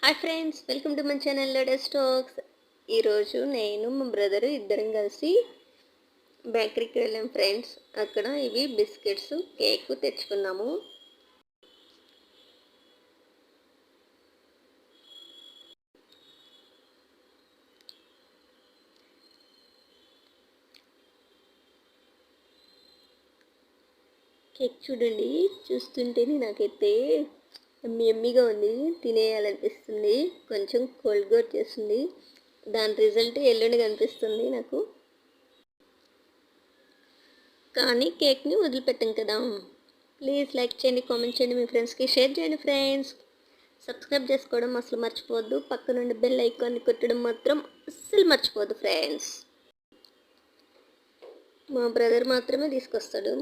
Hi friends, welcome to my channel latest talks. ఈరోజు నేను మా బ్రదరు ఇద్దరం కలిసి బేకరీకి వెళ్ళాం ఫ్రెండ్స్. అక్కడ ఇవి బిస్కెట్స్ కేక్ తెచ్చుకున్నాము. కేక్ చూడండి, చూస్తుంటేనే నాకైతే ఎమ్మీగా ఉంది, తినేయాలనిపిస్తుంది. కొంచెం కోల్డ్ కూడా చేస్తుంది. దాని రిజల్ట్ ఎల్లుండి కనిపిస్తుంది నాకు. కానీ కేక్ని వదిలిపెట్టాం కదా. ప్లీజ్ లైక్ చేయండి, కామెంట్ చేయండి, మీ ఫ్రెండ్స్కి షేర్ చేయండి ఫ్రెండ్స్. సబ్స్క్రైబ్ చేసుకోవడం అసలు మర్చిపోవద్దు. పక్క నుండి బెల్ ఐకాన్ని కొట్టడం మాత్రం అస్సలు మర్చిపోవద్దు ఫ్రెండ్స్. మా బ్రదర్ మాత్రమే తీసుకొస్తాడు.